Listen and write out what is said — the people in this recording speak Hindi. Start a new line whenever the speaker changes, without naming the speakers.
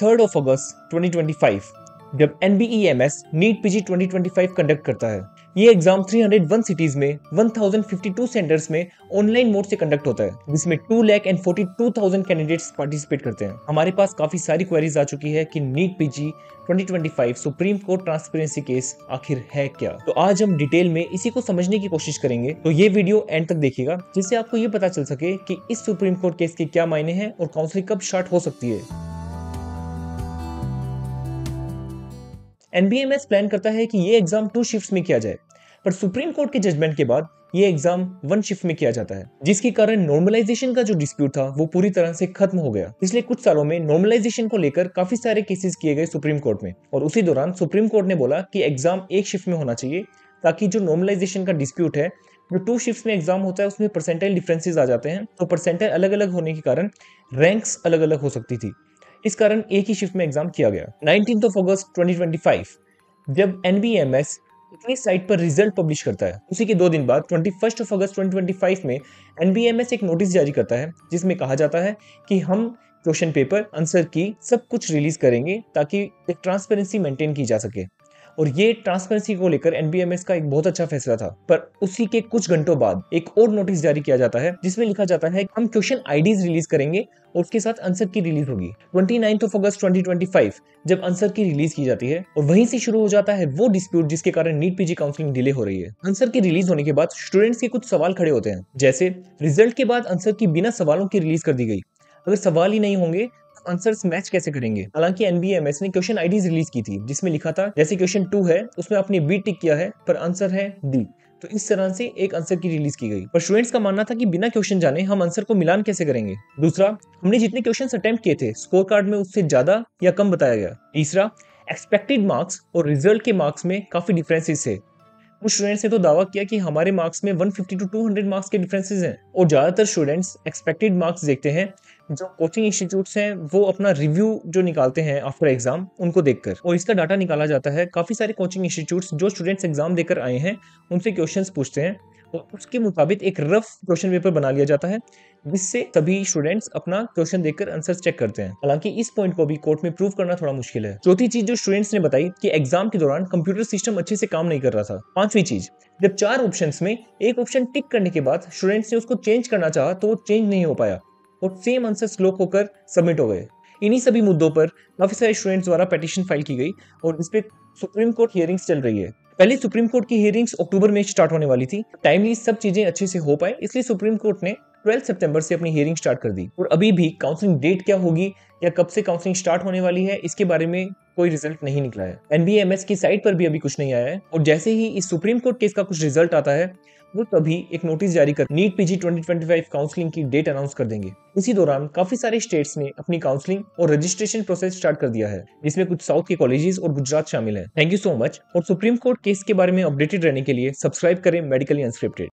3 अगस्त 2025 जब NBEMS नीट पीजी 2025 कंडक्ट करता है। ये एग्जाम 301 सिटीज में 1052 सेंटर्स में ऑनलाइन मोड से कंडक्ट होता है, जिसमें 2,42,000 कैंडिडेट्स पार्टिसिपेट करते हैं। हमारे पास काफी सारी क्वेरीज आ चुकी है कि NEET PG 2025 supreme court transparency case आखिर है क्या। तो आज हम डिटेल में इसी को समझने की कोशिश करेंगे, तो ये वीडियो एंड तक देखिएगा, जिससे आपको ये पता चल सके कि इस सुप्रीम कोर्ट केस के क्या मायने हैं और काउंसलिंग कब स्टार्ट हो सकती है। NBEMS प्लान करता है कि ये एग्जाम 2 शिफ्ट्स में किया जाए, पर सुप्रीम कोर्ट के जजमेंट के बाद ये एग्जाम 1 शिफ्ट में किया जाता है, जिसके कारण नॉर्मलाइजेशन का जो डिस्प्यूट था वो पूरी तरह से खत्म हो गया। पिछले कुछ सालों में नॉर्मलाइजेशन को लेकर काफी सारे केसेस किए गए सुप्रीम कोर्ट में, और उसी दौरान सुप्रीम कोर्ट ने बोला कि एग्जाम 1 शिफ्ट में होना चाहिए, ताकि जो नॉर्मलाइजेशन का डिस्प्यूट है, जो 2 शिफ्ट में एग्जाम होता है उसमें परसेंटाइल डिफरेंसेस आ जाते हैं, तो परसेंटाइल अलग अलग होने के कारण रैंक्स अलग अलग हो सकती थी। इस कारण एक ही शिफ्ट में एग्जाम किया गया। 19 अगस्त 2025 जब NBEMS अपनी साइट पर रिजल्ट पब्लिश करता है, उसी के 2 दिन बाद 21 अगस्त 2025 में NBEMS एक नोटिस जारी करता है, जिसमें कहा जाता है कि हम क्वेश्चन पेपर, आंसर की सब कुछ रिलीज करेंगे ताकि एक ट्रांसपेरेंसी मेंटेन की जा सके। और ये ट्रांसपेरेंसी को लेकर NBEMS का एक बहुत अच्छा फैसला था। पर उसी के कुछ घंटों बाद एक और नोटिस जारी किया जाता है, जिसमें लिखा जाता है कि हम क्वेश्चन आईडीज रिलीज करेंगे और उसके साथ आंसर की रिलीज होगी। 29 अगस्त 2025 जब आंसर की रिलीज की जाती है, और वहीं से शुरू हो जाता है वो डिस्प्यूट जिसके कारण नीट पीजी काउंसलिंग डिले हो रही है। आंसर की रिलीज होने के बाद स्टूडेंट्स के कुछ सवाल खड़े होते हैं, जैसे रिजल्ट के बाद आंसर की बिना सवालों की रिलीज कर दी गई, अगर सवाल ही नहीं होंगे आंसर्स मैच कैसे करेंगे। हालांकि NBEMS ने क्वेश्चन आईडीज रिलीज की थी, जिसमें लिखा था जैसे क्वेश्चन 2 है उसमें आपने बी टिक किया है पर आंसर है डी, तो इस तरह से एक आंसर की रिलीज की गई। पर स्टूडेंट्स का मानना था कि बिना क्वेश्चन जाने हम आंसर को मिलान कैसे करेंगे। दूसरा, हमने जितने क्वेश्चन अटेम्प्ट किए थे स्कोर कार्ड में उससे ज्यादा या कम बताया गया। तीसरा, एक्सपेक्टेड मार्क्स और रिजल्ट के मार्क्स में काफी डिफरेंसेस है। कुछ स्टूडेंट्स ने तो दावा किया कि हमारे मार्क्स में 150 to 200 मार्क्स के डिफरेंसेस हैं, और ज्यादातर स्टूडेंट्स एक्सपेक्टेड मार्क्स देखते हैं जो कोचिंग इंस्टीट्यूट्स हैं वो अपना रिव्यू जो निकालते हैं आफ्टर एग्जाम उनको देखकर, और इसका डाटा निकाला जाता है। काफी सारे कोचिंग इंस्टीट्यूट्स जो स्टूडेंट्स एग्जाम देकर आए हैं उनसे क्वेश्चंस पूछते हैं, और उसके मुताबिक एक रफ क्वेश्चन पेपर बना लिया जाता है, जिससे सभी स्टूडेंट्स अपना क्वेश्चन देखकर आंसर चेक करते हैं। हालांकि इस पॉइंट को भी कोर्ट में प्रूव करना थोड़ा मुश्किल है। चौथी चीज जो स्टूडेंट्स ने बताई कि एग्जाम के दौरान कंप्यूटर सिस्टम अच्छे से काम नहीं कर रहा था। पांचवी चीज, जब 4 ऑप्शंस में एक ऑप्शन टिक करने के बाद स्टूडेंट्स ने उसको चेंज करना चाहा तो वो चेंज नहीं हो पाया, और सेम आंसर स्लो होकर सबमिट हो गए। इन्हीं सभी मुद्दों पर काफी सारे स्टूडेंट्स द्वारा पिटीशन फाइल की गई, और इस पे सुप्रीम कोर्ट हियरिंग्स चल रही है। पहले सुप्रीम कोर्ट की हियरिंग्स अक्टूबर में स्टार्ट होने वाली थी, टाइमली सब चीजें अच्छे से हो पाए, इसलिए सुप्रीम कोर्ट ने 12 सितंबर से अपनी हियरिंग स्टार्ट कर दी। और अभी भी काउंसलिंग डेट क्या होगी या कब से काउंसलिंग स्टार्ट होने वाली है, इसके बारे में कोई रिजल्ट नहीं निकला है। NBEMS की साइट पर भी अभी कुछ नहीं आया है, और जैसे ही इस सुप्रीम कोर्ट केस का कुछ रिजल्ट आता है वो तभी एक नोटिस जारी कर नीट पीजी 2025 काउंसलिंग की डेट अनाउंस कर देंगे। इसी दौरान काफी सारे स्टेट्स ने अपनी काउंसलिंग और रजिस्ट्रेशन प्रोसेस स्टार्ट कर दिया है, जिसमें कुछ साउथ के कॉलेजेस और गुजरात शामिल हैं। थैंक यू सो मच, और सुप्रीम कोर्ट केस के बारे में अपडेटेड रहने के लिए सब्सक्राइब करें मेडिकली अनस्क्रिप्टेड।